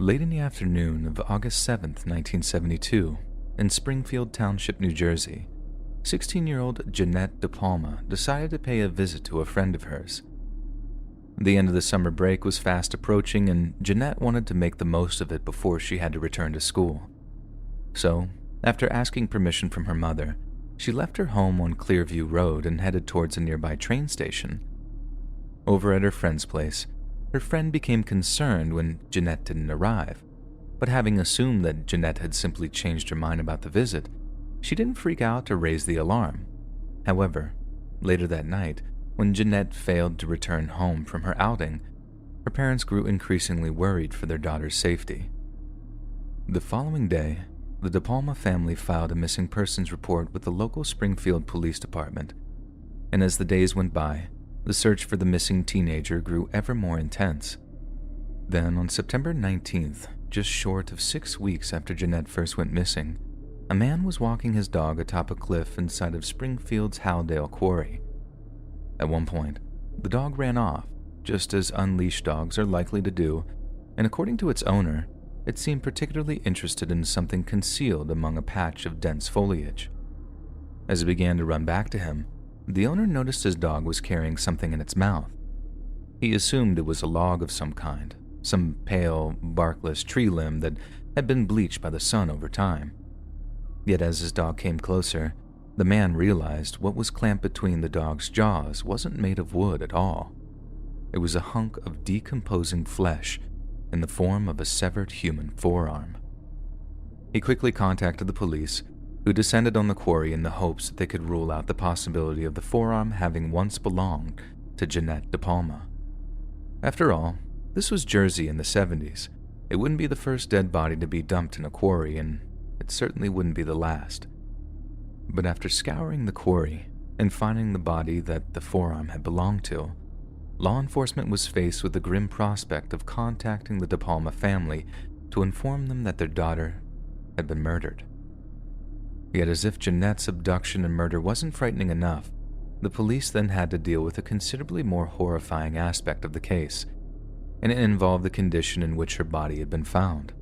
Late in the afternoon of August 7th, 1972, in Springfield Township, New Jersey, 16-year-old Jeanette De Palma decided to pay a visit to a friend of hers. The end of the summer break was fast approaching, and Jeanette wanted to make the most of it before she had to return to school. So, after asking permission from her mother, she left her home on Clearview Road and headed towards a nearby train station. Over at her friend's place, her friend became concerned when Jeanette didn't arrive, but having assumed that Jeanette had simply changed her mind about the visit, she didn't freak out or raise the alarm. However, later that night, when Jeanette failed to return home from her outing, her parents grew increasingly worried for their daughter's safety. The following day, the De Palma family filed a missing persons report with the local Springfield Police Department, and as the days went by, the search for the missing teenager grew ever more intense. Then, on September 19th, just short of 6 weeks after Jeanette first went missing, a man was walking his dog atop a cliff inside of Springfield's Haldale Quarry. At one point, the dog ran off, just as unleashed dogs are likely to do, and according to its owner, it seemed particularly interested in something concealed among a patch of dense foliage. As it began to run back to him, the owner noticed his dog was carrying something in its mouth. He assumed it was a log of some kind, some pale, barkless tree limb that had been bleached by the sun over time. Yet as his dog came closer, the man realized what was clamped between the dog's jaws wasn't made of wood at all. It was a hunk of decomposing flesh in the form of a severed human forearm. He quickly contacted the police, who descended on the quarry in the hopes that they could rule out the possibility of the forearm having once belonged to Jeanette De Palma. After all, this was Jersey in the 70s. It wouldn't be the first dead body to be dumped in a quarry, and it certainly wouldn't be the last. But after scouring the quarry and finding the body that the forearm had belonged to, law enforcement was faced with the grim prospect of contacting the De Palma family to inform them that their daughter had been murdered. Yet as if Jeanette's abduction and murder wasn't frightening enough, the police then had to deal with a considerably more horrifying aspect of the case, and it involved the condition in which her body had been found.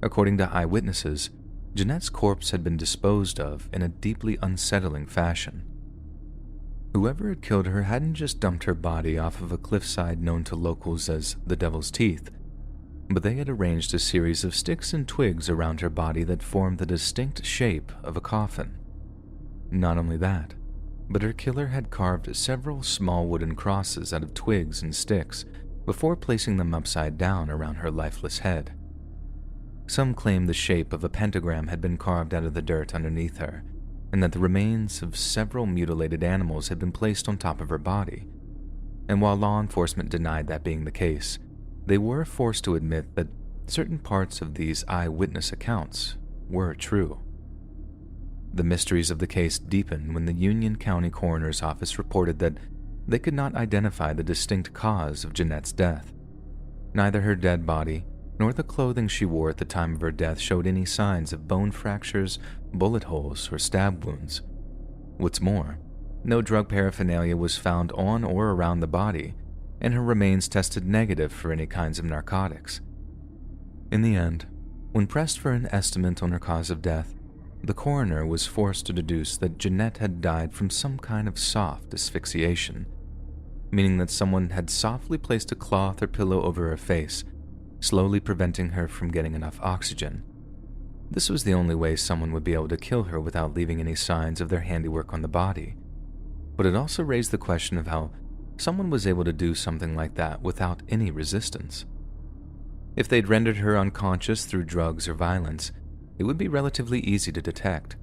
According to eyewitnesses, Jeanette's corpse had been disposed of in a deeply unsettling fashion. Whoever had killed her hadn't just dumped her body off of a cliffside known to locals as the Devil's Teeth, but they had arranged a series of sticks and twigs around her body that formed the distinct shape of a coffin. Not only that, but her killer had carved several small wooden crosses out of twigs and sticks before placing them upside down around her lifeless head. Some claimed the shape of a pentagram had been carved out of the dirt underneath her, and that the remains of several mutilated animals had been placed on top of her body. And while law enforcement denied that being the case, they were forced to admit that certain parts of these eyewitness accounts were true. The mysteries of the case deepened when the Union County Coroner's Office reported that they could not identify the distinct cause of Jeanette's death. Neither her dead body nor the clothing she wore at the time of her death showed any signs of bone fractures, bullet holes, or stab wounds. What's more, no drug paraphernalia was found on or around the body, and her remains tested negative for any kinds of narcotics. In the end, when pressed for an estimate on her cause of death, the coroner was forced to deduce that Jeanette had died from some kind of soft asphyxiation, meaning that someone had softly placed a cloth or pillow over her face, slowly preventing her from getting enough oxygen. This was the only way someone would be able to kill her without leaving any signs of their handiwork on the body. But it also raised the question of how someone was able to do something like that without any resistance. If they'd rendered her unconscious through drugs or violence, it would be relatively easy to detect,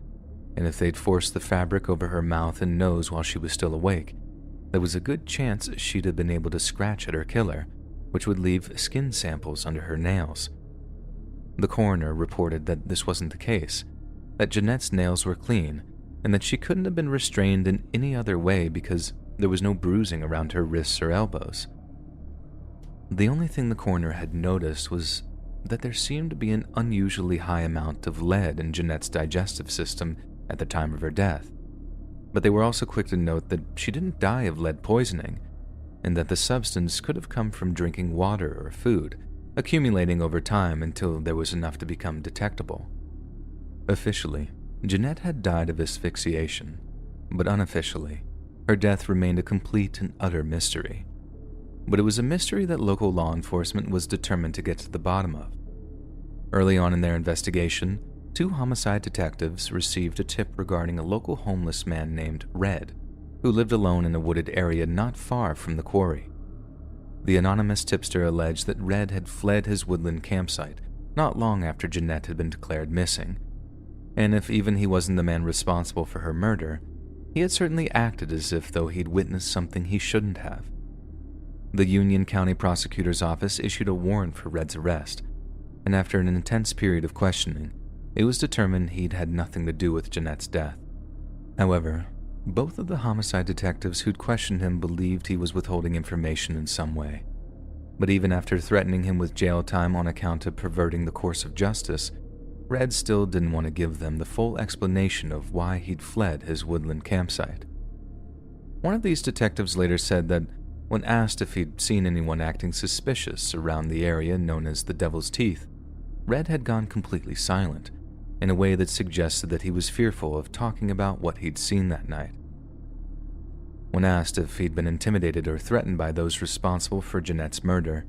and if they'd forced the fabric over her mouth and nose while she was still awake, there was a good chance she'd have been able to scratch at her killer, which would leave skin samples under her nails. The coroner reported that this wasn't the case, that Jeanette's nails were clean, and that she couldn't have been restrained in any other way because there was no bruising around her wrists or elbows. The only thing the coroner had noticed was that there seemed to be an unusually high amount of lead in Jeanette's digestive system at the time of her death, but they were also quick to note that she didn't die of lead poisoning, and that the substance could have come from drinking water or food, accumulating over time until there was enough to become detectable. Officially, Jeanette had died of asphyxiation, but unofficially, her death remained a complete and utter mystery. But it was a mystery that local law enforcement was determined to get to the bottom of. Early on in their investigation, 2 homicide detectives received a tip regarding a local homeless man named Red, who lived alone in a wooded area not far from the quarry. The anonymous tipster alleged that Red had fled his woodland campsite not long after Jeanette had been declared missing, and if even he wasn't the man responsible for her murder, he had certainly acted as if though he'd witnessed something he shouldn't have. The Union County Prosecutor's Office issued a warrant for Red's arrest, and after an intense period of questioning, it was determined he'd had nothing to do with Jeanette's death. However, both of the homicide detectives who'd questioned him believed he was withholding information in some way. But even after threatening him with jail time on account of perverting the course of justice, Red still didn't want to give them the full explanation of why he'd fled his woodland campsite. One of these detectives later said that when asked if he'd seen anyone acting suspicious around the area known as the Devil's Teeth, Red had gone completely silent, in a way that suggested that he was fearful of talking about what he'd seen that night. When asked if he'd been intimidated or threatened by those responsible for Jeanette's murder,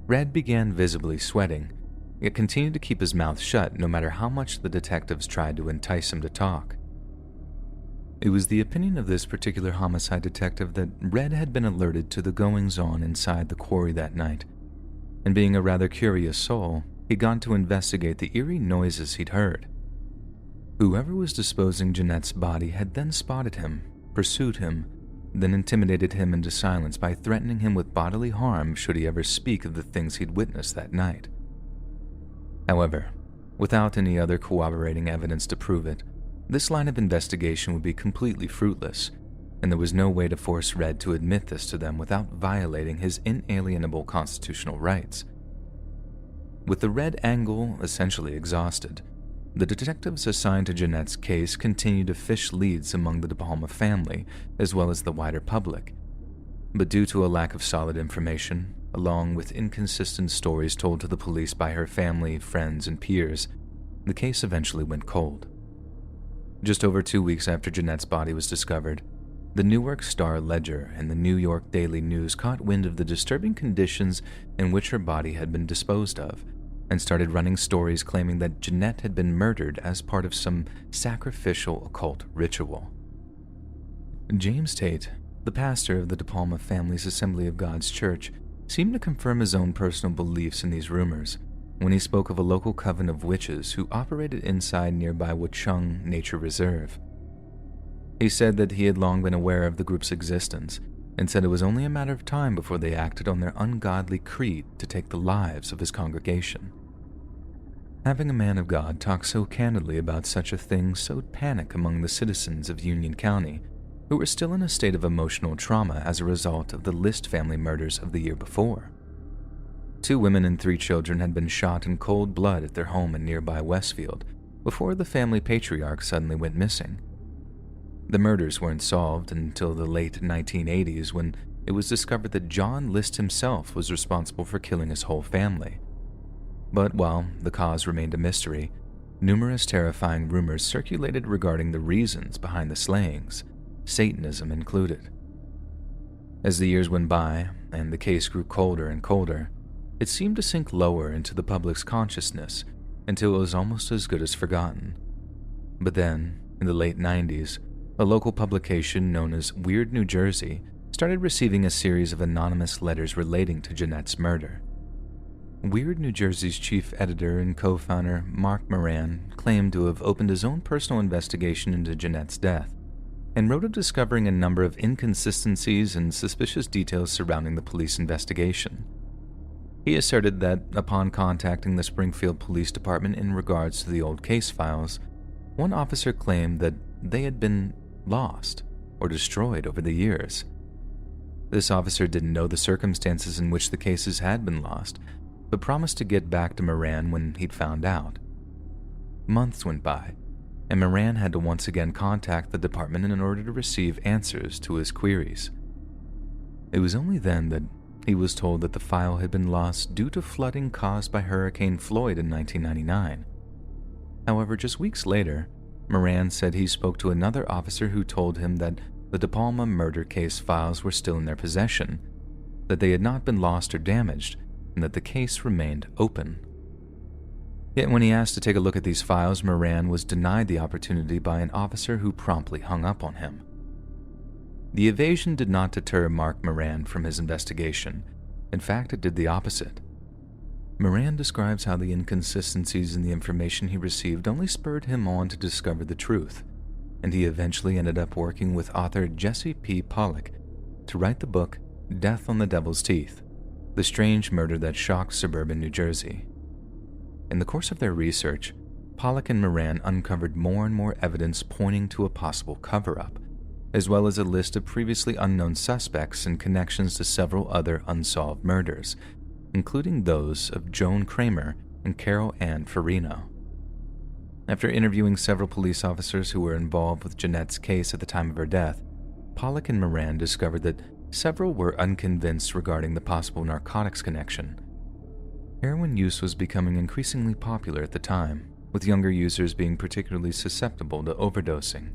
Red began visibly sweating, yet continued to keep his mouth shut no matter how much the detectives tried to entice him to talk. It was the opinion of this particular homicide detective that Red had been alerted to the goings-on inside the quarry that night, and being a rather curious soul, he'd gone to investigate the eerie noises he'd heard. Whoever was disposing Jeanette's body had then spotted him, pursued him, then intimidated him into silence by threatening him with bodily harm should he ever speak of the things he'd witnessed that night. However, without any other corroborating evidence to prove it, this line of investigation would be completely fruitless, and there was no way to force Red to admit this to them without violating his inalienable constitutional rights. With the Red angle essentially exhausted, the detectives assigned to Jeanette's case continued to fish leads among the De Palma family as well as the wider public. But due to a lack of solid information, along with inconsistent stories told to the police by her family, friends, and peers, the case eventually went cold. Just over 2 weeks after Jeanette's body was discovered, the Newark Star-Ledger and the New York Daily News caught wind of the disturbing conditions in which her body had been disposed of, and started running stories claiming that Jeanette had been murdered as part of some sacrificial occult ritual. James Tate, the pastor of the De Palma family's Assembly of God's Church, seemed to confirm his own personal beliefs in these rumors when he spoke of a local coven of witches who operated inside nearby Watchung Nature Reserve. He said that he had long been aware of the group's existence and said it was only a matter of time before they acted on their ungodly creed to take the lives of his congregation. Having a man of God talk so candidly about such a thing sowed panic among the citizens of Union County, who were still in a state of emotional trauma as a result of the List family murders of the year before. 2 women and 3 children had been shot in cold blood at their home in nearby Westfield before the family patriarch suddenly went missing. The murders weren't solved until the late 1980s when it was discovered that John List himself was responsible for killing his whole family. But while the cause remained a mystery, numerous terrifying rumors circulated regarding the reasons behind the slayings, Satanism included. As the years went by and the case grew colder and colder, it seemed to sink lower into the public's consciousness until it was almost as good as forgotten. But then, in the late 90s, a local publication known as Weird New Jersey started receiving a series of anonymous letters relating to Jeanette's murder. Weird New Jersey's chief editor and co-founder Mark Moran claimed to have opened his own personal investigation into Jeanette's death and wrote of discovering a number of inconsistencies and suspicious details surrounding the police investigation. He asserted that upon contacting the Springfield Police Department in regards to the old case files, one officer claimed that they had been lost or destroyed over the years. This officer didn't know the circumstances in which the cases had been lost, but promised to get back to Moran when he'd found out. Months went by, and Moran had to once again contact the department in order to receive answers to his queries. It was only then that, He was told that the file had been lost due to flooding caused by Hurricane Floyd in 1999. However, just weeks later, Moran said he spoke to another officer who told him that the De Palma murder case files were still in their possession, that they had not been lost or damaged, and that the case remained open. Yet when he asked to take a look at these files, Moran was denied the opportunity by an officer who promptly hung up on him. The evasion did not deter Mark Moran from his investigation. In fact, it did the opposite. Moran describes how the inconsistencies in the information he received only spurred him on to discover the truth, and he eventually ended up working with author Jesse P. Pollock to write the book Death on the Devil's Teeth: The Strange Murder That Shocked Suburban New Jersey. In the course of their research, Pollock and Moran uncovered more and more evidence pointing to a possible cover-up, as well as a list of previously unknown suspects and connections to several other unsolved murders, including those of Joan Kramer and Carol Ann Farino. After interviewing several police officers who were involved with Jeanette's case at the time of her death, Pollock and Moran discovered that several were unconvinced regarding the possible narcotics connection. Heroin use was becoming increasingly popular at the time, with younger users being particularly susceptible to overdosing.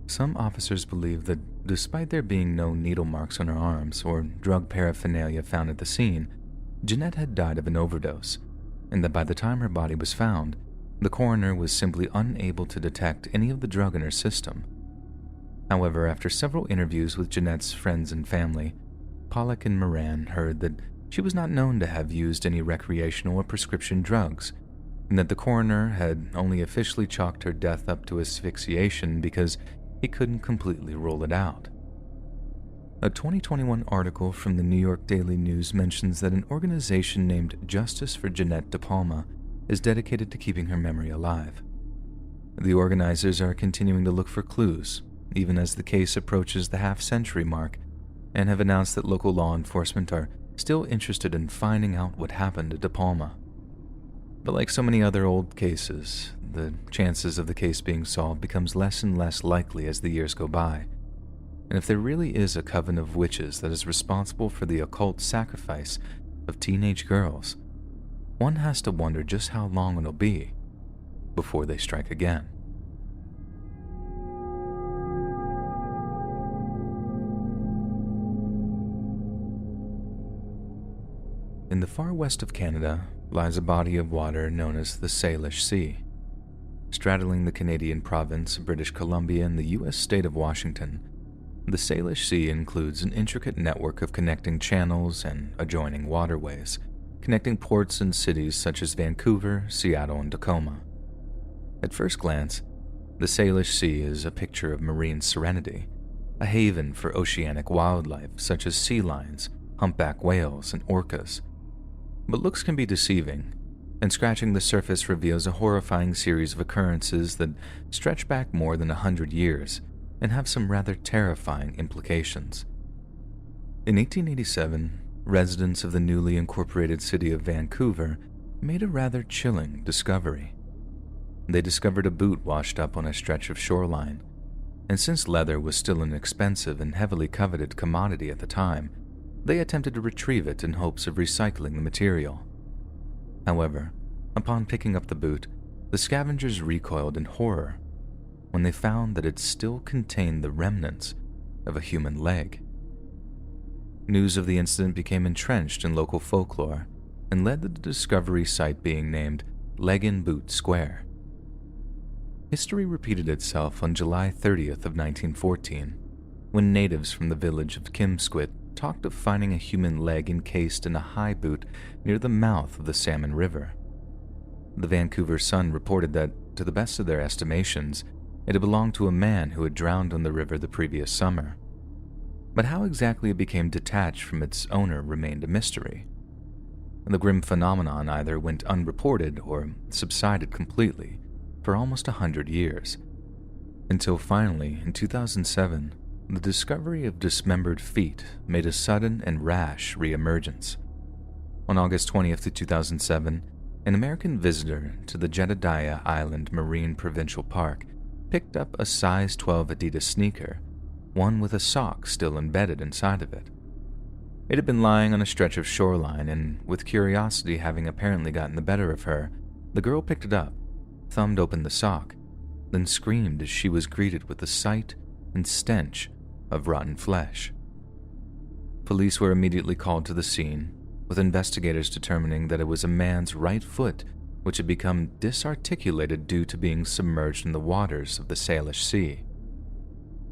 Some officers believed that despite there being no needle marks on her arms or drug paraphernalia found at the scene, Jeanette had died of an overdose, and that by the time her body was found, the coroner was simply unable to detect any of the drug in her system. However, after several interviews with Jeanette's friends and family, Pollock and Moran heard that she was not known to have used any recreational or prescription drugs, and that the coroner had only officially chalked her death up to asphyxiation because he couldn't completely rule it out. A 2021 article from the New York Daily News mentions that an organization named Justice for Jeanette De Palma is dedicated to keeping her memory alive. The organizers are continuing to look for clues, even as the case approaches the half-century mark, and have announced that local law enforcement are still interested in finding out what happened to De Palma. But like so many other old cases, the chances of the case being solved becomes less and less likely as the years go by. And if there really is a coven of witches that is responsible for the occult sacrifice of teenage girls, one has to wonder just how long it'll be before they strike again. In the far west of Canada lies a body of water known as the Salish Sea. Straddling the Canadian province of British Columbia and the U.S. state of Washington, the Salish Sea includes an intricate network of connecting channels and adjoining waterways, connecting ports and cities such as Vancouver, Seattle, and Tacoma. At first glance, the Salish Sea is a picture of marine serenity, a haven for oceanic wildlife such as sea lions, humpback whales, and orcas. But looks can be deceiving, and scratching the surface reveals a horrifying series of occurrences that stretch back more than 100 years and have some rather terrifying implications. In 1887, residents of the newly incorporated city of Vancouver made a rather chilling discovery. They discovered a boot washed up on a stretch of shoreline, and since leather was still an expensive and heavily coveted commodity at the time, they attempted to retrieve it in hopes of recycling the material. However, upon picking up the boot, the scavengers recoiled in horror when they found that it still contained the remnants of a human leg. News of the incident became entrenched in local folklore and led to the discovery site being named Leg and Boot Square. History repeated itself on July 30th of 1914, when natives from the village of Kimsquit talked of finding a human leg encased in a high boot near the mouth of the Salmon River. The Vancouver Sun reported that, to the best of their estimations, it had belonged to a man who had drowned on the river the previous summer. But how exactly it became detached from its owner remained a mystery. The grim phenomenon either went unreported or subsided completely for almost 100 years, until finally, in 2007, the discovery of dismembered feet made a sudden and rash reemergence. On August 20th, 2007, an American visitor to the Jedediah Island Marine Provincial Park picked up a size 12 Adidas sneaker, one with a sock still embedded inside of it. It had been lying on a stretch of shoreline, and with curiosity having apparently gotten the better of her, the girl picked it up, thumbed open the sock, then screamed as she was greeted with the sight and stench of rotten flesh. Police were immediately called to the scene, with investigators determining that it was a man's right foot which had become disarticulated due to being submerged in the waters of the Salish Sea.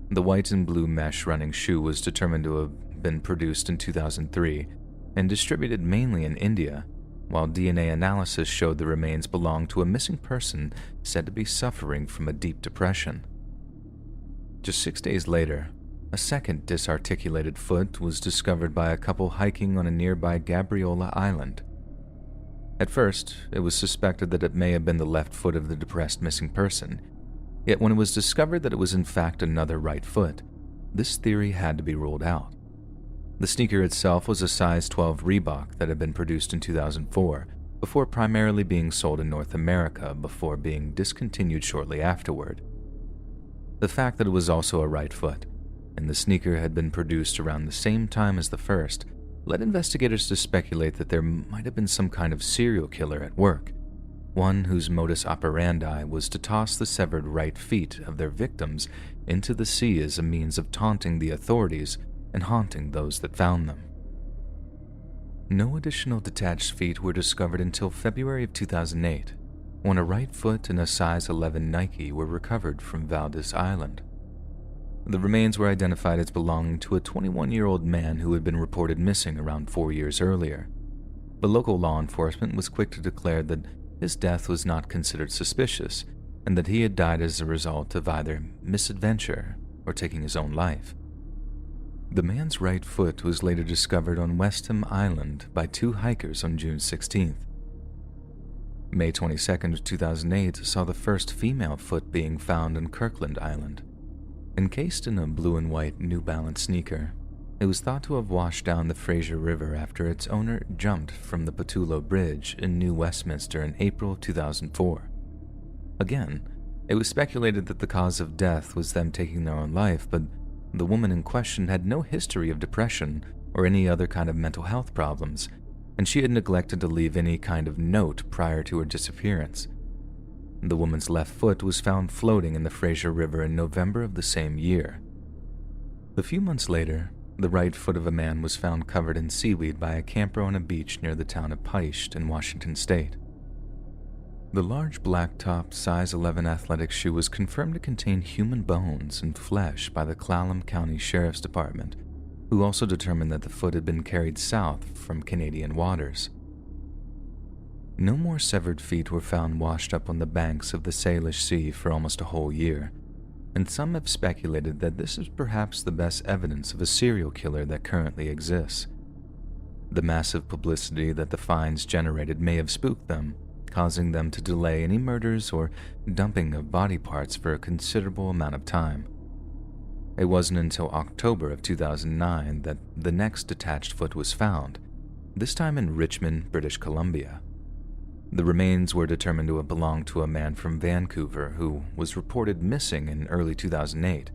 The white and blue mesh running shoe was determined to have been produced in 2003 and distributed mainly in India, while DNA analysis showed the remains belonged to a missing person said to be suffering from a deep depression. Just 6 days later, a second disarticulated foot was discovered by a couple hiking on a nearby Gabriola Island. At first, it was suspected that it may have been the left foot of the depressed missing person, yet when it was discovered that it was in fact another right foot, this theory had to be ruled out. The sneaker itself was a size 12 Reebok that had been produced in 2004, before primarily being sold in North America before being discontinued shortly afterward. The fact that it was also a right foot, and the sneaker had been produced around the same time as the first, led investigators to speculate that there might have been some kind of serial killer at work, one whose modus operandi was to toss the severed right feet of their victims into the sea as a means of taunting the authorities and haunting those that found them. No additional detached feet were discovered until February of 2008, when a right foot and a size 11 Nike were recovered from Valdez Island. The remains were identified as belonging to a 21-year-old man who had been reported missing around 4 years earlier. But local law enforcement was quick to declare that his death was not considered suspicious and that he had died as a result of either misadventure or taking his own life. The man's right foot was later discovered on Westham Island by 2 hikers on June 16th. May 22nd, 2008 saw the first female foot being found on Kirkland Island. Encased in a blue and white New Balance sneaker, it was thought to have washed down the Fraser River after its owner jumped from the Patullo Bridge in New Westminster in April 2004. Again, it was speculated that the cause of death was them taking their own life, but the woman in question had no history of depression or any other kind of mental health problems, and she had neglected to leave any kind of note prior to her disappearance. The woman's left foot was found floating in the Fraser River in November of the same year. A few months later, the right foot of a man was found covered in seaweed by a camper on a beach near the town of Piesch in Washington state. The large black-top size 11 athletic shoe was confirmed to contain human bones and flesh by the Clallam County Sheriff's Department, who also determined that the foot had been carried south from Canadian waters. No more severed feet were found washed up on the banks of the Salish Sea for almost a whole year, and some have speculated that this is perhaps the best evidence of a serial killer that currently exists. The massive publicity that the finds generated may have spooked them, causing them to delay any murders or dumping of body parts for a considerable amount of time. It wasn't until October of 2009 that the next detached foot was found, this time in Richmond, British Columbia. The remains were determined to have belonged to a man from Vancouver who was reported missing in early 2008,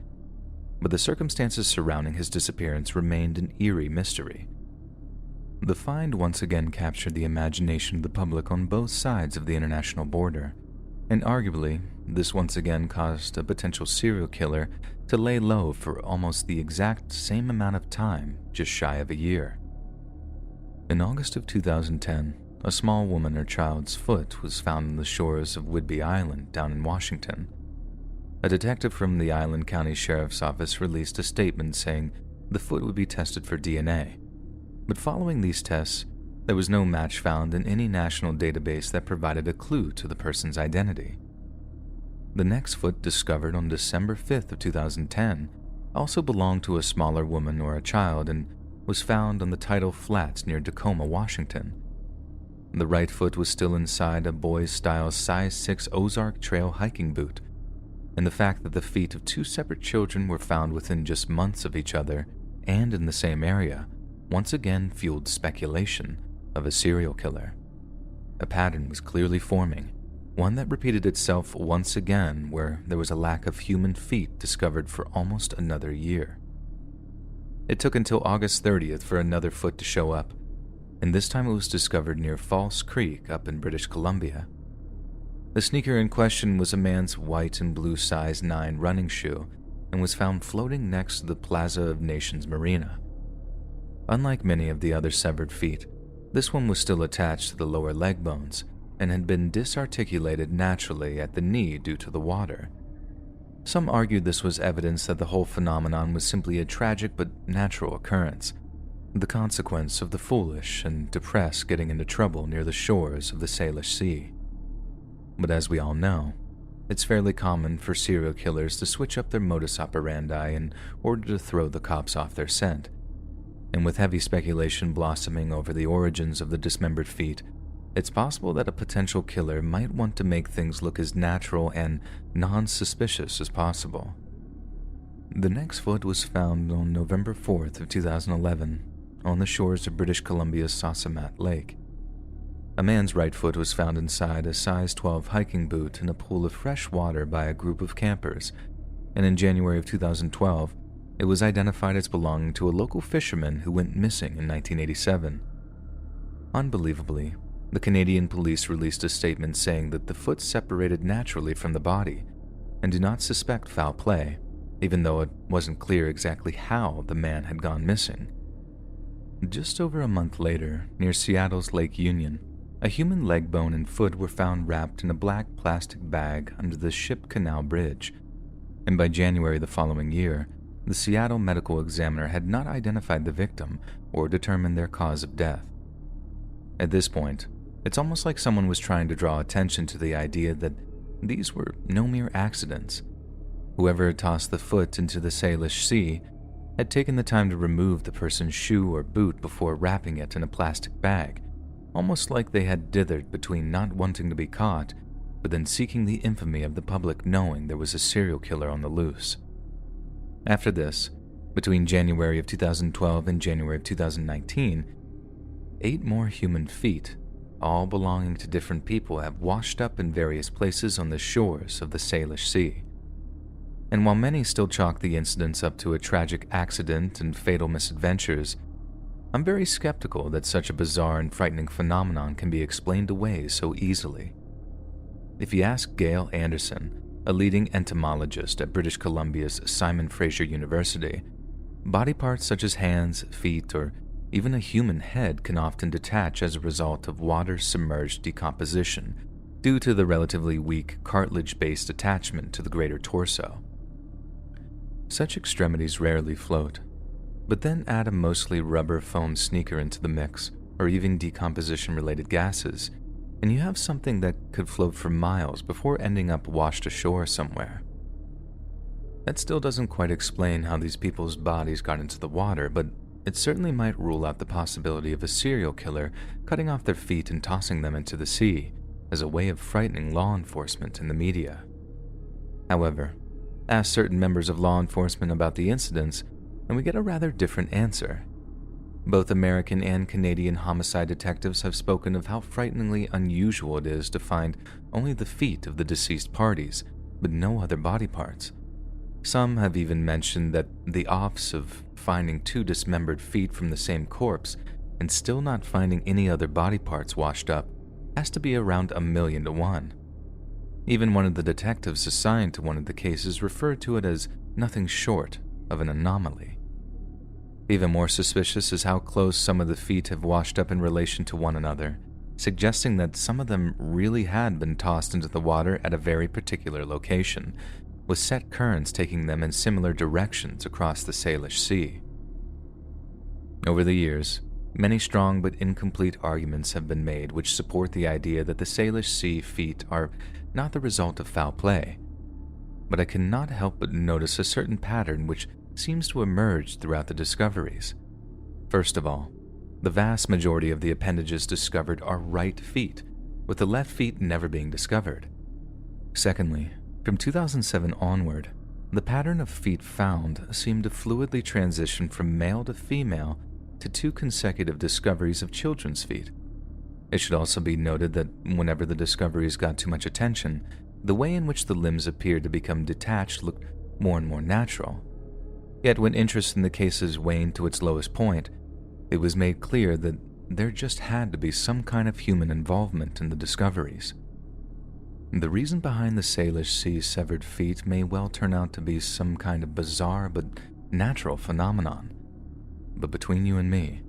but the circumstances surrounding his disappearance remained an eerie mystery. The find once again captured the imagination of the public on both sides of the international border, and arguably, this once again caused a potential serial killer to lay low for almost the exact same amount of time, just shy of a year. In August of 2010, a small woman or child's foot was found on the shores of Whidbey Island down in Washington. A detective from the Island County Sheriff's Office released a statement saying the foot would be tested for DNA. But following these tests, there was no match found in any national database that provided a clue to the person's identity. The next foot, discovered on December 5th of 2010, also belonged to a smaller woman or a child and was found on the tidal flats near Tacoma, Washington. The right foot was still inside a boys-style size 6 Ozark Trail hiking boot, and the fact that the feet of 2 separate children were found within just months of each other and in the same area once again fueled speculation of a serial killer. A pattern was clearly forming, one that repeated itself once again where there was a lack of human feet discovered for almost another year. It took until August 30th for another foot to show up, and this time it was discovered near False Creek up in British Columbia. The sneaker in question was a man's white and blue size 9 running shoe and was found floating next to the Plaza of Nations Marina. Unlike many of the other severed feet, this one was still attached to the lower leg bones and had been disarticulated naturally at the knee due to the water. Some argued this was evidence that the whole phenomenon was simply a tragic but natural occurrence, the consequence of the foolish and depressed getting into trouble near the shores of the Salish Sea. But as we all know, it's fairly common for serial killers to switch up their modus operandi in order to throw the cops off their scent. And with heavy speculation blossoming over the origins of the dismembered feet, it's possible that a potential killer might want to make things look as natural and non-suspicious as possible. The next foot was found on November 4th of 2011 on the shores of British Columbia's Sasamat Lake. A man's right foot was found inside a size 12 hiking boot in a pool of fresh water by a group of campers, and in January of 2012, it was identified as belonging to a local fisherman who went missing in 1987. Unbelievably, the Canadian police released a statement saying that the foot separated naturally from the body and do not suspect foul play, even though it wasn't clear exactly how the man had gone missing. Just over a month later, near Seattle's Lake Union, a human leg bone and foot were found wrapped in a black plastic bag under the Ship Canal Bridge, and by January the following year, the Seattle medical examiner had not identified the victim or determined their cause of death. At this point, it's almost like someone was trying to draw attention to the idea that these were no mere accidents. Whoever had tossed the foot into the Salish Sea had taken the time to remove the person's shoe or boot before wrapping it in a plastic bag, almost like they had dithered between not wanting to be caught, but then seeking the infamy of the public knowing there was a serial killer on the loose. After this, between January of 2012 and January of 2019, 8 more human feet, all belonging to different people, have washed up in various places on the shores of the Salish Sea. And while many still chalk the incidents up to a tragic accident and fatal misadventures, I'm very skeptical that such a bizarre and frightening phenomenon can be explained away so easily. If you ask Gail Anderson, a leading entomologist at British Columbia's Simon Fraser University, body parts such as hands, feet, or even a human head can often detach as a result of water-submerged decomposition due to the relatively weak cartilage-based attachment to the greater torso. Such extremities rarely float, but then add a mostly rubber foam sneaker into the mix, or even decomposition-related gases, and you have something that could float for miles before ending up washed ashore somewhere. That still doesn't quite explain how these people's bodies got into the water, but it certainly might rule out the possibility of a serial killer cutting off their feet and tossing them into the sea as a way of frightening law enforcement and the media. However, ask certain members of law enforcement about the incidents, and we get a rather different answer. Both American and Canadian homicide detectives have spoken of how frighteningly unusual it is to find only the feet of the deceased parties, but no other body parts. Some have even mentioned that the odds of finding 2 dismembered feet from the same corpse and still not finding any other body parts washed up has to be around 1,000,000 to 1. Even one of the detectives assigned to one of the cases referred to it as nothing short of an anomaly. Even more suspicious is how close some of the feet have washed up in relation to one another, suggesting that some of them really had been tossed into the water at a very particular location, with set currents taking them in similar directions across the Salish Sea. Over the years, many strong but incomplete arguments have been made which support the idea that the Salish Sea feet are not the result of foul play, but I cannot help but notice a certain pattern which seems to emerge throughout the discoveries. First of all, the vast majority of the appendages discovered are right feet, with the left feet never being discovered. Secondly, from 2007 onward, the pattern of feet found seemed to fluidly transition from male to female to 2 consecutive discoveries of children's feet. It should also be noted that whenever the discoveries got too much attention, the way in which the limbs appeared to become detached looked more and more natural. Yet when interest in the cases waned to its lowest point, it was made clear that there just had to be some kind of human involvement in the discoveries. The reason behind the Salish Sea's severed feet may well turn out to be some kind of bizarre but natural phenomenon. But between you and me,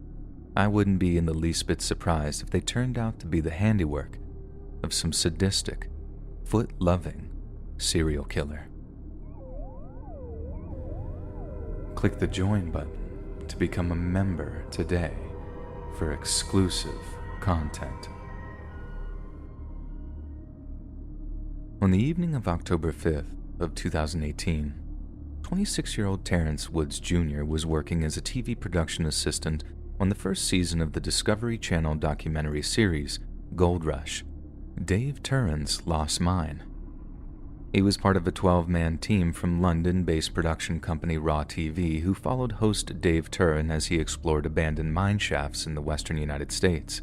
I wouldn't be in the least bit surprised if they turned out to be the handiwork of some sadistic, foot-loving serial killer. Click the join button to become a member today for exclusive content. On the evening of October 5th of 2018, 26-year-old Terrence Woods Jr. was working as a TV production assistant on the first season of the Discovery Channel documentary series Gold Rush, Dave Turin's Lost Mine. He was part of a 12-man team from London-based production company Raw TV who followed host Dave Turin as he explored abandoned mine shafts in the western United States.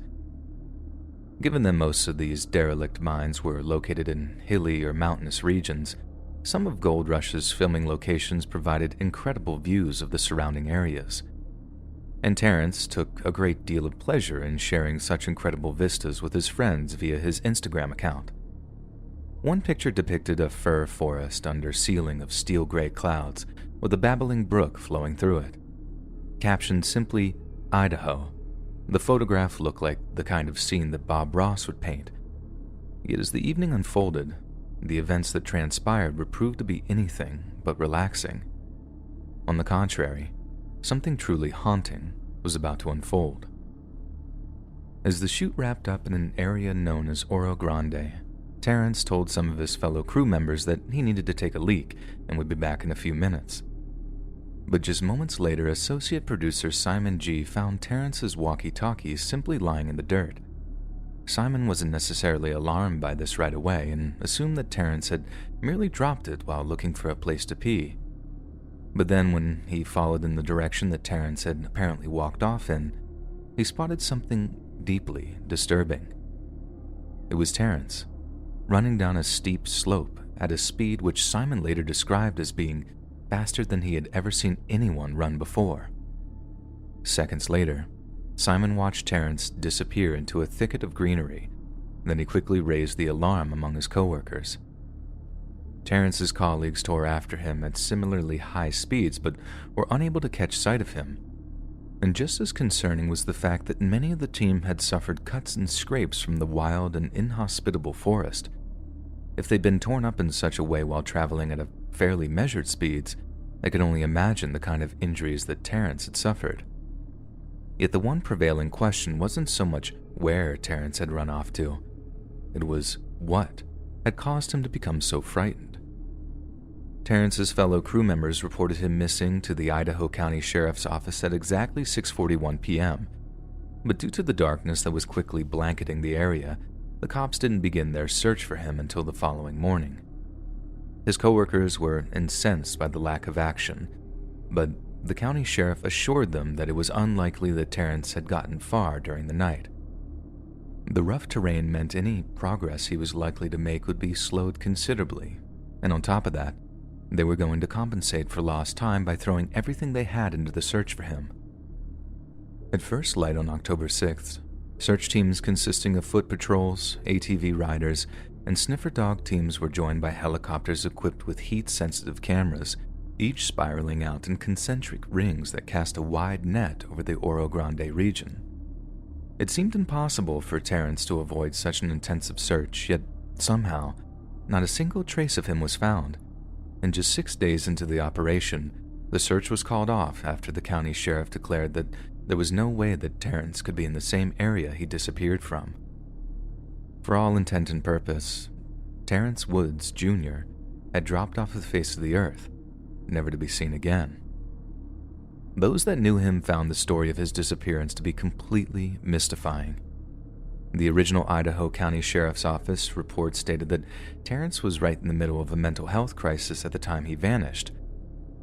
Given that most of these derelict mines were located in hilly or mountainous regions, some of Gold Rush's filming locations provided incredible views of the surrounding areas. And Terrence took a great deal of pleasure in sharing such incredible vistas with his friends via his Instagram account. One picture depicted a fir forest under ceiling of steel-gray clouds with a babbling brook flowing through it. Captioned simply, Idaho, the photograph looked like the kind of scene that Bob Ross would paint. Yet as the evening unfolded, the events that transpired were proved to be anything but relaxing. On the contrary, something truly haunting was about to unfold. As the shoot wrapped up in an area known as Oro Grande, Terrence told some of his fellow crew members that he needed to take a leak and would be back in a few minutes. But just moments later, associate producer Simon G. found Terrence's walkie-talkie simply lying in the dirt. Simon wasn't necessarily alarmed by this right away and assumed that Terrence had merely dropped it while looking for a place to pee. But then when he followed in the direction that Terrence had apparently walked off in, he spotted something deeply disturbing. It was Terrence, running down a steep slope at a speed which Simon later described as being faster than he had ever seen anyone run before. Seconds later, Simon watched Terrence disappear into a thicket of greenery. Then he quickly raised the alarm among his coworkers. Terrence's colleagues tore after him at similarly high speeds but were unable to catch sight of him. And just as concerning was the fact that many of the team had suffered cuts and scrapes from the wild and inhospitable forest. If they'd been torn up in such a way while traveling at a fairly measured speeds, I could only imagine the kind of injuries that Terrence had suffered. Yet the one prevailing question wasn't so much where Terrence had run off to, it was what had caused him to become so frightened. Terrence's fellow crew members reported him missing to the Idaho County Sheriff's Office at exactly 6:41 p.m., but due to the darkness that was quickly blanketing the area, the cops didn't begin their search for him until the following morning. His coworkers were incensed by the lack of action, but the county sheriff assured them that it was unlikely that Terrence had gotten far during the night. The rough terrain meant any progress he was likely to make would be slowed considerably, and on top of that, they were going to compensate for lost time by throwing everything they had into the search for him. At first light on October 6th, search teams consisting of foot patrols, ATV riders, and sniffer dog teams were joined by helicopters equipped with heat-sensitive cameras, each spiraling out in concentric rings that cast a wide net over the Oro Grande region. It seemed impossible for Terrence to avoid such an intensive search, yet somehow, not a single trace of him was found. And just 6 days into the operation, the search was called off after the county sheriff declared that there was no way that Terrence could be in the same area he disappeared from. For all intent and purpose, Terrence Woods Jr. had dropped off the face of the earth, never to be seen again. Those that knew him found the story of his disappearance to be completely mystifying. The original Idaho County Sheriff's Office report stated that Terrence was right in the middle of a mental health crisis at the time he vanished,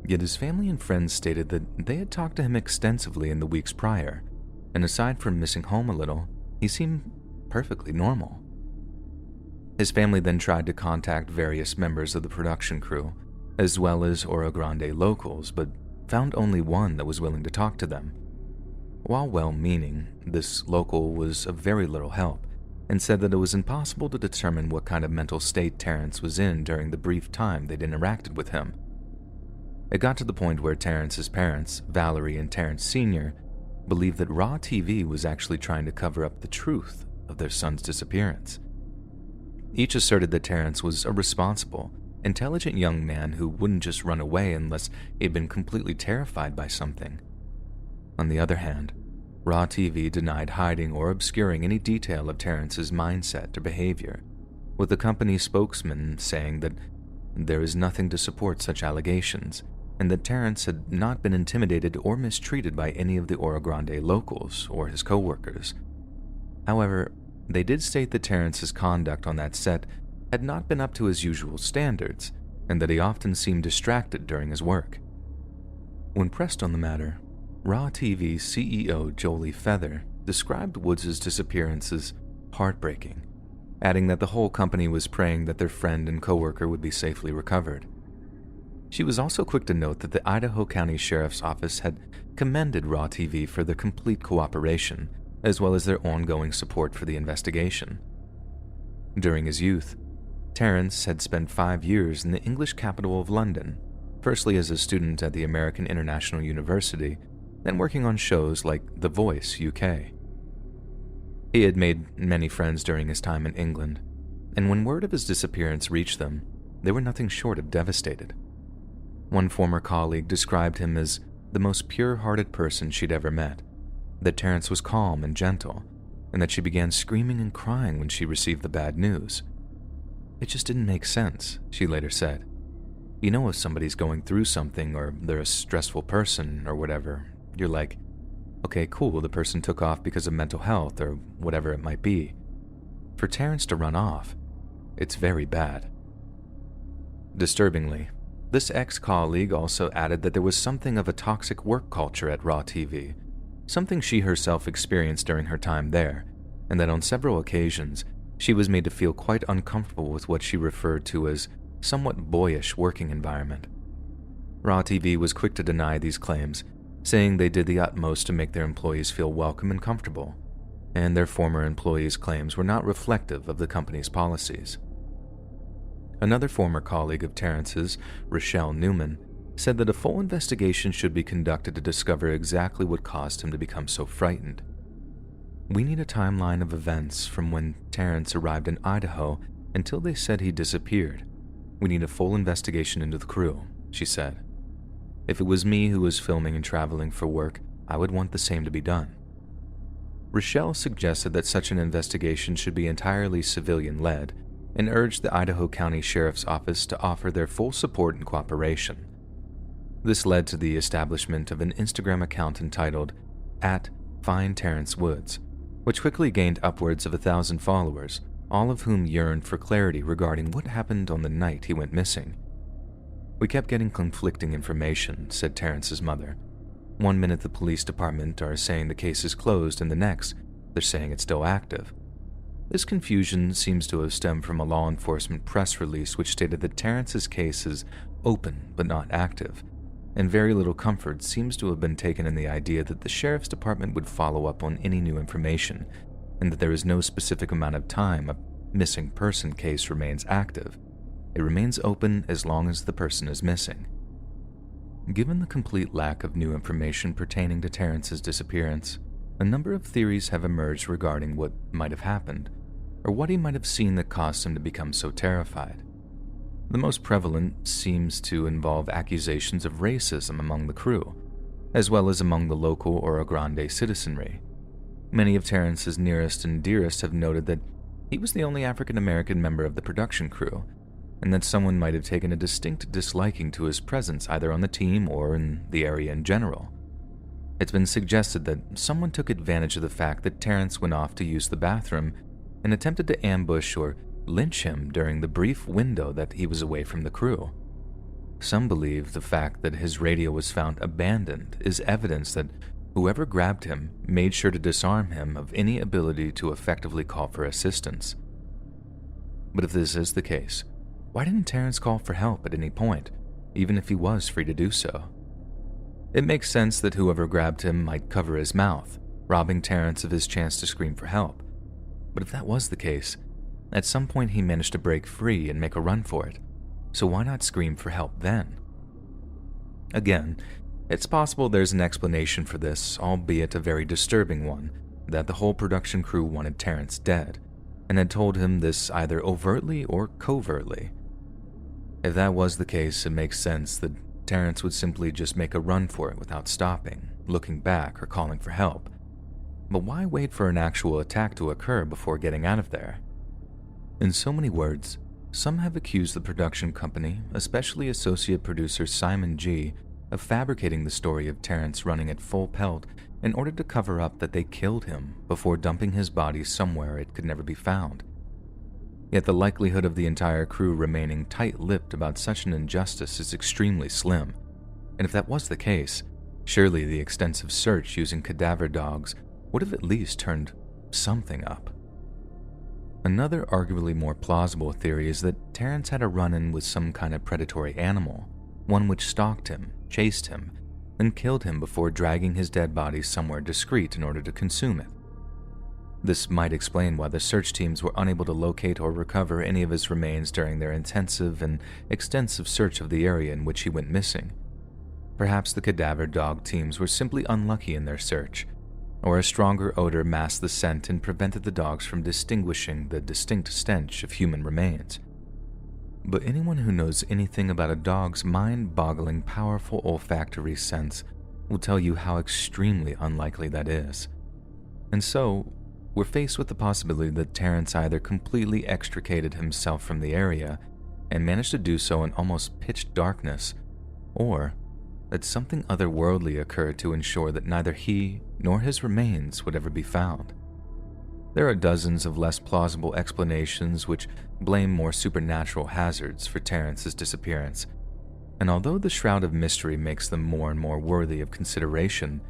yet his family and friends stated that they had talked to him extensively in the weeks prior, and aside from missing home a little, he seemed perfectly normal. His family then tried to contact various members of the production crew, as well as Oro Grande locals, but found only one that was willing to talk to them. While well-meaning, this local was of very little help and said that it was impossible to determine what kind of mental state Terrence was in during the brief time they'd interacted with him. It got to the point where Terrence's parents, Valerie and Terrence Sr., believed that Raw TV was actually trying to cover up the truth of their son's disappearance. Each asserted that Terrence was a responsible, intelligent young man who wouldn't just run away unless he'd been completely terrified by something. On the other hand, Raw TV denied hiding or obscuring any detail of Terrence's mindset or behavior, with the company's spokesman saying that there is nothing to support such allegations, and that Terrence had not been intimidated or mistreated by any of the Oro Grande locals or his co-workers. However, they did state that Terrence's conduct on that set had not been up to his usual standards, and that he often seemed distracted during his work. When pressed on the matter, Raw TV's CEO Jolie Feather described Woods' disappearance as heartbreaking, adding that the whole company was praying that their friend and coworker would be safely recovered. She was also quick to note that the Idaho County Sheriff's Office had commended Raw TV for their complete cooperation, as well as their ongoing support for the investigation. During his youth, Terrence had spent 5 years in the English capital of London, firstly as a student at the American International University, then working on shows like The Voice UK. He had made many friends during his time in England, and when word of his disappearance reached them, they were nothing short of devastated. One former colleague described him as the most pure-hearted person she'd ever met, that Terrence was calm and gentle, and that she began screaming and crying when she received the bad news. It just didn't make sense, she later said. You know, if somebody's going through something or they're a stressful person or whatever, you're like, okay, cool, the person took off because of mental health or whatever it might be. For Terrence to run off, it's very bad. Disturbingly, this ex-colleague also added that there was something of a toxic work culture at Raw TV, something she herself experienced during her time there, and that on several occasions, she was made to feel quite uncomfortable with what she referred to as somewhat boyish working environment. Raw TV was quick to deny these claims, saying they did the utmost to make their employees feel welcome and comfortable, and their former employees' claims were not reflective of the company's policies. Another former colleague of Terrence's, Rochelle Newman, said that a full investigation should be conducted to discover exactly what caused him to become so frightened. We need a timeline of events from when Terrence arrived in Idaho until they said he disappeared. We need a full investigation into the crew, she said. If it was me who was filming and traveling for work, I would want the same to be done. Rochelle suggested that such an investigation should be entirely civilian-led and urged the Idaho County Sheriff's Office to offer their full support and cooperation. This led to the establishment of an Instagram account entitled @FindTerrenceWoods, which quickly gained upwards of 1,000 followers, all of whom yearned for clarity regarding what happened on the night he went missing. We kept getting conflicting information, said Terrence's mother. One minute the police department are saying the case is closed, and the next, they're saying it's still active. This confusion seems to have stemmed from a law enforcement press release which stated that Terrence's case is open but not active, and very little comfort seems to have been taken in the idea that the sheriff's department would follow up on any new information, and that there is no specific amount of time a missing person case remains active. It remains open as long as the person is missing. Given the complete lack of new information pertaining to Terrence's disappearance, a number of theories have emerged regarding what might have happened, or what he might have seen that caused him to become so terrified. The most prevalent seems to involve accusations of racism among the crew, as well as among the local Oro Grande citizenry. Many of Terrence's nearest and dearest have noted that he was the only African-American member of the production crew, and that someone might have taken a distinct disliking to his presence either on the team or in the area in general. It's been suggested that someone took advantage of the fact that Terrence went off to use the bathroom and attempted to ambush or lynch him during the brief window that he was away from the crew. Some believe the fact that his radio was found abandoned is evidence that whoever grabbed him made sure to disarm him of any ability to effectively call for assistance. But if this is the case, why didn't Terrence call for help at any point, even if he was free to do so? It makes sense that whoever grabbed him might cover his mouth, robbing Terrence of his chance to scream for help. But if that was the case, at some point he managed to break free and make a run for it, so why not scream for help then? Again, it's possible there's an explanation for this, albeit a very disturbing one, that the whole production crew wanted Terrence dead, and had told him this either overtly or covertly. If that was the case, it makes sense that Terrence would simply just make a run for it without stopping, looking back, or calling for help. But why wait for an actual attack to occur before getting out of there? In so many words, some have accused the production company, especially associate producer Simon G., of fabricating the story of Terrence running at full pelt in order to cover up that they killed him before dumping his body somewhere it could never be found. Yet the likelihood of the entire crew remaining tight-lipped about such an injustice is extremely slim, and if that was the case, surely the extensive search using cadaver dogs would have at least turned something up. Another arguably more plausible theory is that Terrence had a run-in with some kind of predatory animal, one which stalked him, chased him, and killed him before dragging his dead body somewhere discreet in order to consume it. This might explain why the search teams were unable to locate or recover any of his remains during their intensive and extensive search of the area in which he went missing. Perhaps the cadaver dog teams were simply unlucky in their search, or a stronger odor masked the scent and prevented the dogs from distinguishing the distinct stench of human remains. But anyone who knows anything about a dog's mind-boggling, powerful olfactory sense will tell you how extremely unlikely that is. And so, we're faced with the possibility that Terrence either completely extricated himself from the area and managed to do so in almost pitch darkness, or that something otherworldly occurred to ensure that neither he nor his remains would ever be found. There are dozens of less plausible explanations which blame more supernatural hazards for Terrence's disappearance, and although the shroud of mystery makes them more and more worthy of consideration,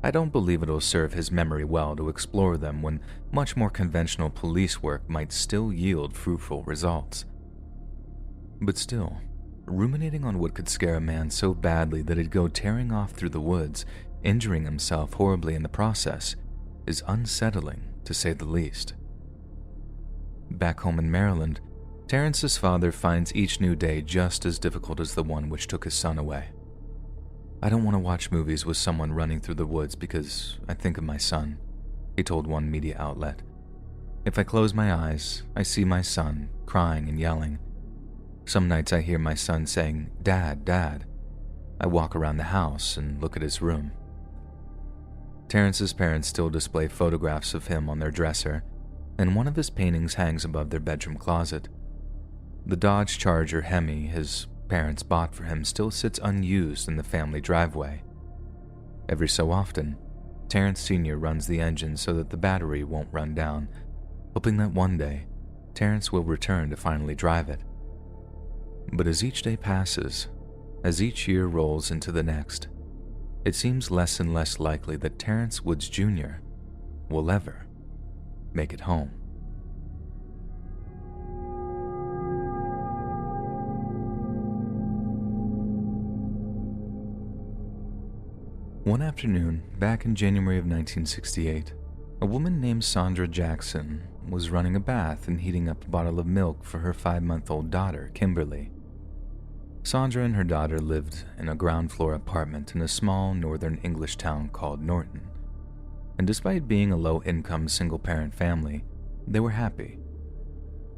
I don't believe it'll serve his memory well to explore them when much more conventional police work might still yield fruitful results. But still, ruminating on what could scare a man so badly that he'd go tearing off through the woods, injuring himself horribly in the process, is unsettling, to say the least. Back home in Maryland, Terrence's father finds each new day just as difficult as the one which took his son away. "I don't want to watch movies with someone running through the woods because I think of my son," he told one media outlet. "If I close my eyes, I see my son crying and yelling. Some nights I hear my son saying, 'Dad, Dad.' I walk around the house and look at his room." Terrence's parents still display photographs of him on their dresser, and one of his paintings hangs above their bedroom closet. The Dodge Charger Hemi his parents bought for him still sits unused in the family driveway. Every so often, Terrence Sr. runs the engine so that the battery won't run down, hoping that one day, Terrence will return to finally drive it. But as each day passes, as each year rolls into the next, it seems less and less likely that Terrence Woods Jr. will ever make it home. One afternoon, back in January of 1968, a woman named Sandra Jackson was running a bath and heating up a bottle of milk for her 5-month-old daughter, Kimberly. Sandra and her daughter lived in a ground-floor apartment in a small northern English town called Norton, and despite being a low-income single-parent family, they were happy.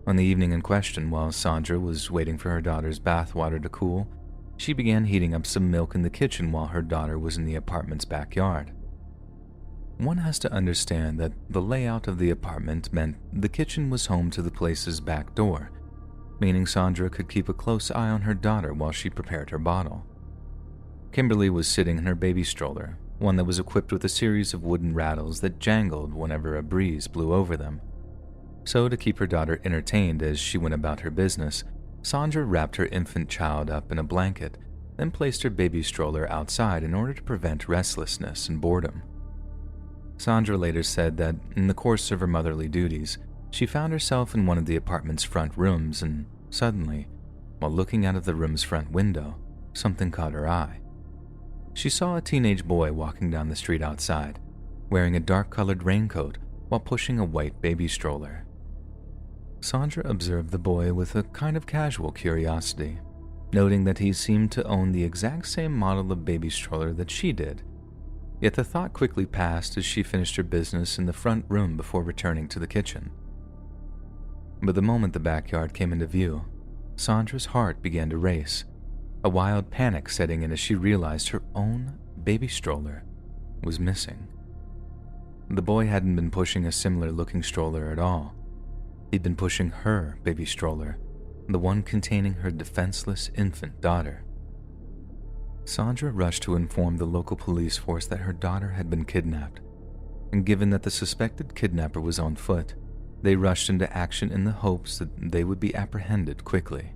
On the evening in question, while Sandra was waiting for her daughter's bathwater to cool, she began heating up some milk in the kitchen while her daughter was in the apartment's backyard. One has to understand that the layout of the apartment meant the kitchen was home to the place's back door, meaning Sandra could keep a close eye on her daughter while she prepared her bottle. Kimberly was sitting in her baby stroller, one that was equipped with a series of wooden rattles that jangled whenever a breeze blew over them. So, to keep her daughter entertained as she went about her business, Sandra wrapped her infant child up in a blanket, then placed her baby stroller outside in order to prevent restlessness and boredom. Sandra later said that, in the course of her motherly duties, she found herself in one of the apartment's front rooms and, suddenly, while looking out of the room's front window, something caught her eye. She saw a teenage boy walking down the street outside, wearing a dark-colored raincoat while pushing a white baby stroller. Sandra observed the boy with a kind of casual curiosity, noting that he seemed to own the exact same model of baby stroller that she did. Yet the thought quickly passed as she finished her business in the front room before returning to the kitchen. But the moment the backyard came into view, Sandra's heart began to race, a wild panic setting in as she realized her own baby stroller was missing. The boy hadn't been pushing a similar-looking stroller at all. He'd been pushing her baby stroller, the one containing her defenseless infant daughter. Sandra rushed to inform the local police force that her daughter had been kidnapped, and given that the suspected kidnapper was on foot, they rushed into action in the hopes that they would be apprehended quickly.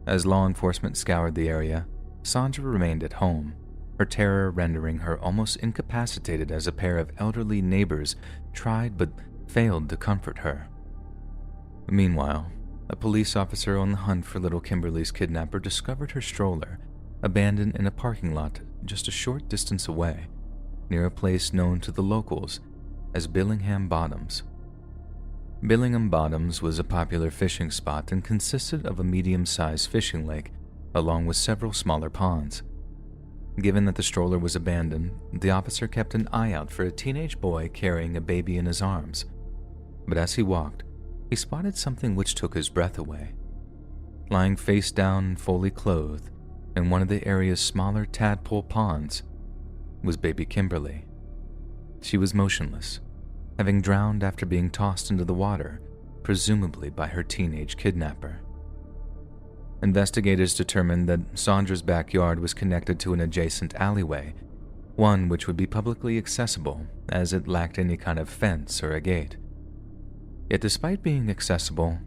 As law enforcement scoured the area, Sandra remained at home, her terror rendering her almost incapacitated as a pair of elderly neighbors tried but failed to comfort her. Meanwhile, a police officer on the hunt for little Kimberly's kidnapper discovered her stroller abandoned in a parking lot just a short distance away, near a place known to the locals as Billingham Bottoms. Billingham Bottoms was a popular fishing spot and consisted of a medium-sized fishing lake along with several smaller ponds. Given that the stroller was abandoned, the officer kept an eye out for a teenage boy carrying a baby in his arms. But as he walked, he spotted something which took his breath away. Lying face down and fully clothed in one of the area's smaller tadpole ponds was baby Kimberly. She was motionless, having drowned after being tossed into the water, presumably by her teenage kidnapper. Investigators determined that Sandra's backyard was connected to an adjacent alleyway, one which would be publicly accessible as it lacked any kind of fence or a gate. Yet despite being accessible,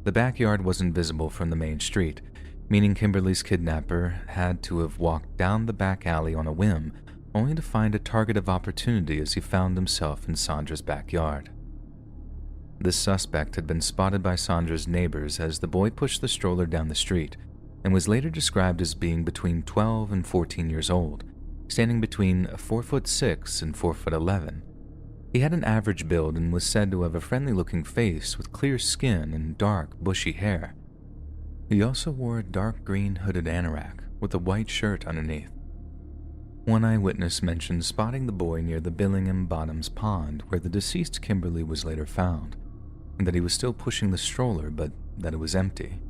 the backyard wasn't visible from the main street, meaning Kimberly's kidnapper had to have walked down the back alley on a whim, only to find a target of opportunity as he found himself in Sandra's backyard. This suspect had been spotted by Sandra's neighbors as the boy pushed the stroller down the street and was later described as being between 12 and 14 years old, standing between 4'6" and 4'11". He had an average build and was said to have a friendly-looking face with clear skin and dark, bushy hair. He also wore a dark green hooded anorak with a white shirt underneath. One eyewitness mentioned spotting the boy near the Billingham Bottoms pond where the deceased Kimberly was later found, and that he was still pushing the stroller but that it was empty.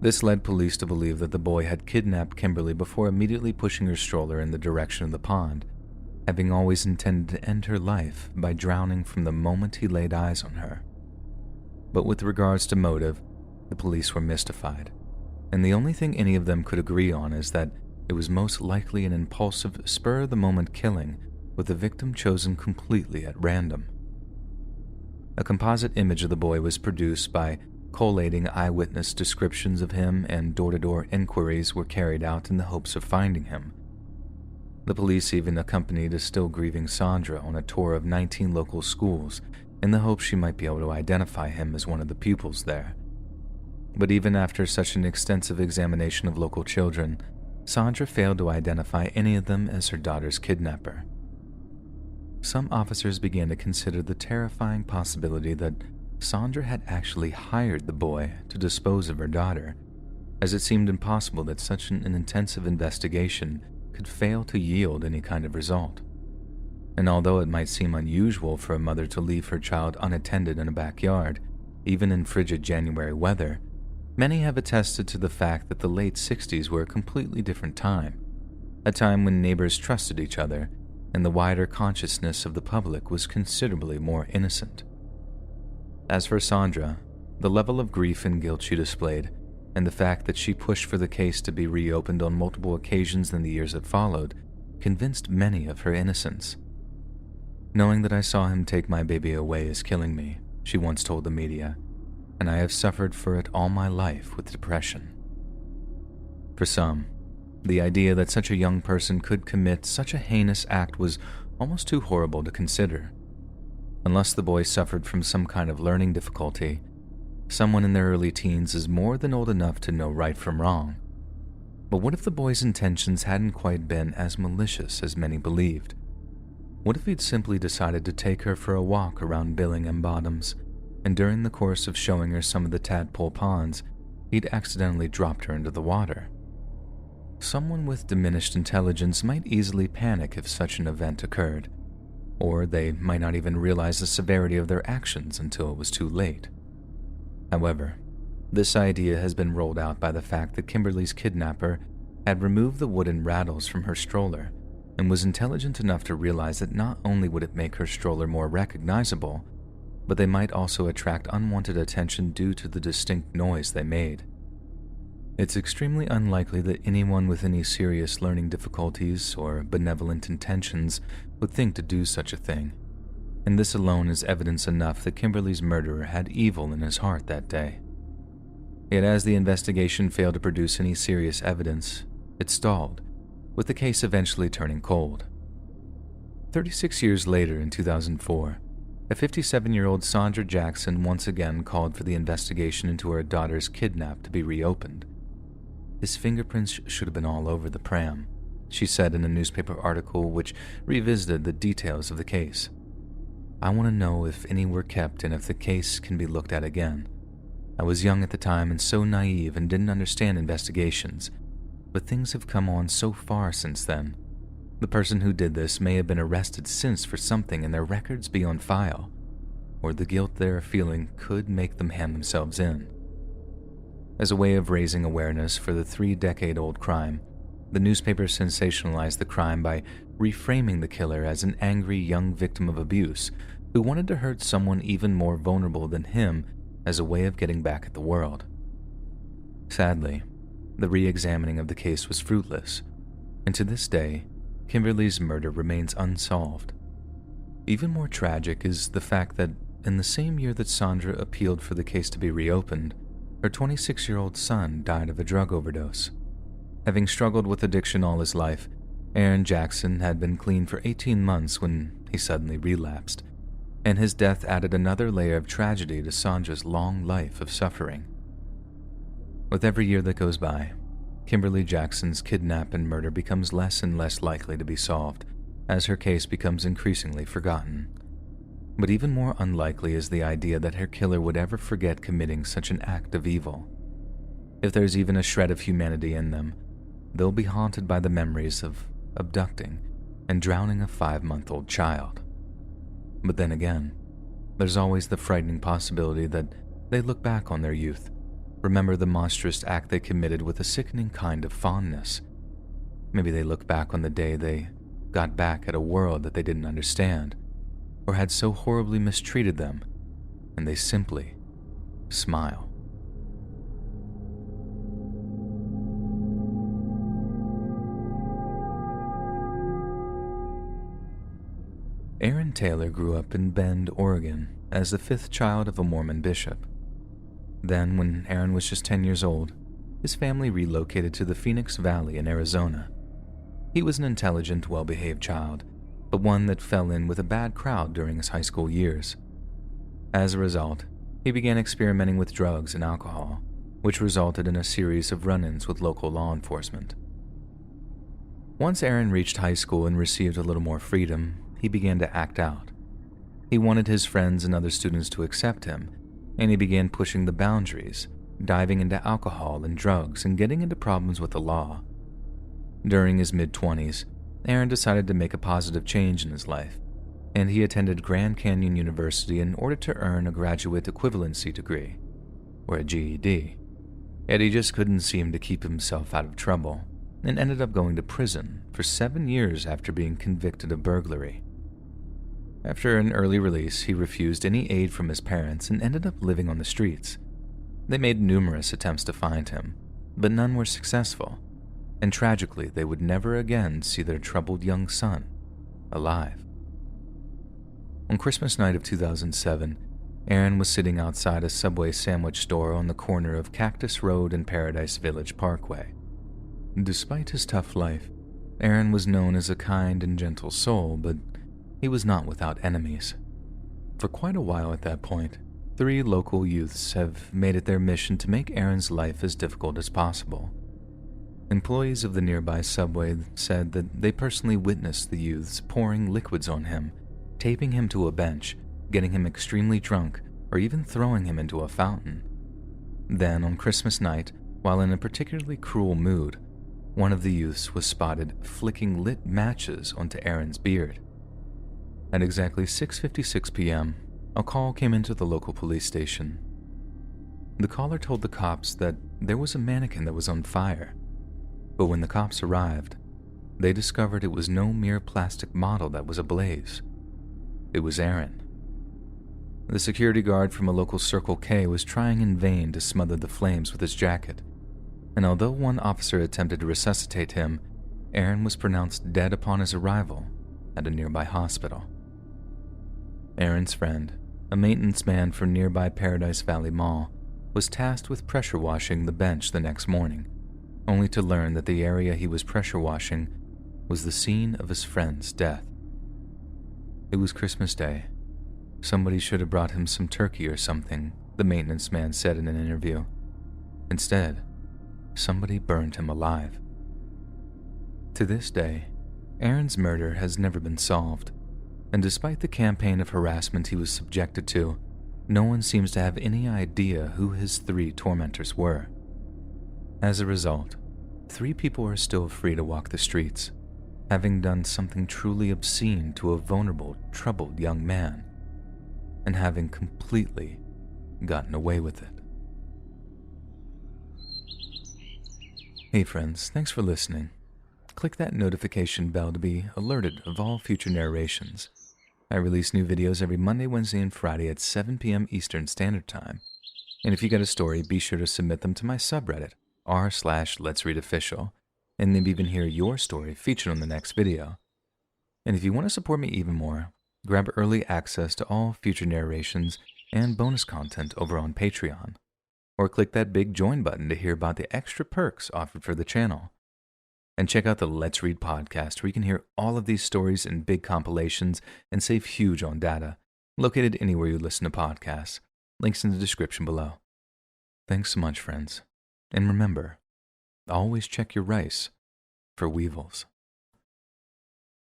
This led police to believe that the boy had kidnapped Kimberly before immediately pushing her stroller in the direction of the pond, having always intended to end her life by drowning from the moment he laid eyes on her. But with regards to motive, the police were mystified, and the only thing any of them could agree on is that it was most likely an impulsive, spur-of-the-moment killing with the victim chosen completely at random. A composite image of the boy was produced by collating eyewitness descriptions of him, and door-to-door inquiries were carried out in the hopes of finding him. The police even accompanied a still-grieving Sandra on a tour of 19 local schools in the hope she might be able to identify him as one of the pupils there. But even after such an extensive examination of local children, Sandra failed to identify any of them as her daughter's kidnapper. Some officers began to consider the terrifying possibility that Sandra had actually hired the boy to dispose of her daughter, as it seemed impossible that such an intensive investigation could fail to yield any kind of result. And although it might seem unusual for a mother to leave her child unattended in a backyard, even in frigid January weather, many have attested to the fact that the late 60s were a completely different time, a time when neighbors trusted each other and the wider consciousness of the public was considerably more innocent. As for Sandra, the level of grief and guilt she displayed, and the fact that she pushed for the case to be reopened on multiple occasions in the years that followed, convinced many of her innocence. "Knowing that I saw him take my baby away is killing me," she once told the media, "and I have suffered for it all my life with depression." For some, the idea that such a young person could commit such a heinous act was almost too horrible to consider. Unless the boy suffered from some kind of learning difficulty, someone in their early teens is more than old enough to know right from wrong. But what if the boy's intentions hadn't quite been as malicious as many believed? What if he'd simply decided to take her for a walk around Billingham Bottoms, and during the course of showing her some of the tadpole ponds, he'd accidentally dropped her into the water? Someone with diminished intelligence might easily panic if such an event occurred, or they might not even realize the severity of their actions until it was too late. However, this idea has been rolled out by the fact that Kimberly's kidnapper had removed the wooden rattles from her stroller and was intelligent enough to realize that not only would it make her stroller more recognizable, but they might also attract unwanted attention due to the distinct noise they made. It's extremely unlikely that anyone with any serious learning difficulties or benevolent intentions would think to do such a thing, and this alone is evidence enough that Kimberly's murderer had evil in his heart that day. Yet as the investigation failed to produce any serious evidence, it stalled, with the case eventually turning cold. 36 years later, in 2004, a 57-year-old Sandra Jackson once again called for the investigation into her daughter's kidnap to be reopened. His fingerprints should have been all over the pram, she said in a newspaper article which revisited the details of the case. I want to know if any were kept and if the case can be looked at again. I was young at the time and so naive and didn't understand investigations, but things have come on so far since then. The person who did this may have been arrested since for something and their records be on file, or the guilt they're feeling could make them hand themselves in. As a way of raising awareness for the 3-decade-old crime, the newspaper sensationalized the crime by reframing the killer as an angry young victim of abuse who wanted to hurt someone even more vulnerable than him as a way of getting back at the world. Sadly, the re-examining of the case was fruitless, and to this day, Kimberly's murder remains unsolved. Even more tragic is the fact that in the same year that Sandra appealed for the case to be reopened, her 26-year-old son died of a drug overdose. Having struggled with addiction all his life, Aaron Jackson had been clean for 18 months when he suddenly relapsed, and his death added another layer of tragedy to Sandra's long life of suffering. With every year that goes by, Kimberly Jackson's kidnap and murder becomes less and less likely to be solved as her case becomes increasingly forgotten. But even more unlikely is the idea that her killer would ever forget committing such an act of evil. If there's even a shred of humanity in them, they'll be haunted by the memories of abducting and drowning a 5-month-old child. But then again, there's always the frightening possibility that they look back on their youth, remember the monstrous act they committed with a sickening kind of fondness. Maybe they look back on the day they got back at a world that they didn't understand, or had so horribly mistreated them, and they simply smile. Aaron Taylor grew up in Bend, Oregon, as the 5th child of a Mormon bishop. Then, when Aaron was just 10 years old, his family relocated to the Phoenix Valley in Arizona. He was an intelligent, well-behaved child, but one that fell in with a bad crowd during his high school years. As a result, he began experimenting with drugs and alcohol, which resulted in a series of run-ins with local law enforcement. Once Aaron reached high school and received a little more freedom, he began to act out. He wanted his friends and other students to accept him, and he began pushing the boundaries, diving into alcohol and drugs and getting into problems with the law. During his mid-20s, Aaron decided to make a positive change in his life, and he attended Grand Canyon University in order to earn a graduate equivalency degree, or a GED. Yet he just couldn't seem to keep himself out of trouble, and ended up going to prison for 7 years after being convicted of burglary. After an early release, he refused any aid from his parents and ended up living on the streets. They made numerous attempts to find him, but none were successful, and tragically they would never again see their troubled young son alive. On Christmas night of 2007, Aaron was sitting outside a Subway sandwich store on the corner of Cactus Road and Paradise Village Parkway. Despite his tough life, Aaron was known as a kind and gentle soul, but he was not without enemies. For quite a while at that point, 3 local youths have made it their mission to make Aaron's life as difficult as possible. Employees of the nearby subway said that they personally witnessed the youths pouring liquids on him, taping him to a bench, getting him extremely drunk, or even throwing him into a fountain. Then, on Christmas night, while in a particularly cruel mood, one of the youths was spotted flicking lit matches onto Aaron's beard. At exactly 6:56 p.m., a call came into the local police station. The caller told the cops that there was a mannequin that was on fire, but when the cops arrived, they discovered it was no mere plastic model that was ablaze. It was Aaron. The security guard from a local Circle K was trying in vain to smother the flames with his jacket, and although one officer attempted to resuscitate him, Aaron was pronounced dead upon his arrival at a nearby hospital. Aaron's friend, a maintenance man for nearby Paradise Valley Mall, was tasked with pressure washing the bench the next morning, only to learn that the area he was pressure washing was the scene of his friend's death. It was Christmas Day. Somebody should have brought him some turkey or something, the maintenance man said in an interview. Instead, somebody burned him alive. To this day, Aaron's murder has never been solved, and despite the campaign of harassment he was subjected to, no one seems to have any idea who his 3 tormentors were. As a result, 3 people are still free to walk the streets, having done something truly obscene to a vulnerable, troubled young man, and having completely gotten away with it. Hey friends, thanks for listening. Click that notification bell to be alerted of all future narrations. I release new videos every Monday, Wednesday, and Friday at 7 p.m. Eastern Standard Time. And if you got a story, be sure to submit them to my subreddit, r/Let'sReadOfficial, and maybe even hear your story featured on the next video. And if you want to support me even more, grab early access to all future narrations and bonus content over on Patreon, or click that big join button to hear about the extra perks offered for the channel. And check out the Let's Read podcast, where you can hear all of these stories in big compilations and save huge on data, located anywhere you listen to podcasts. Links in the description below. Thanks so much, friends. And remember, always check your rice for weevils.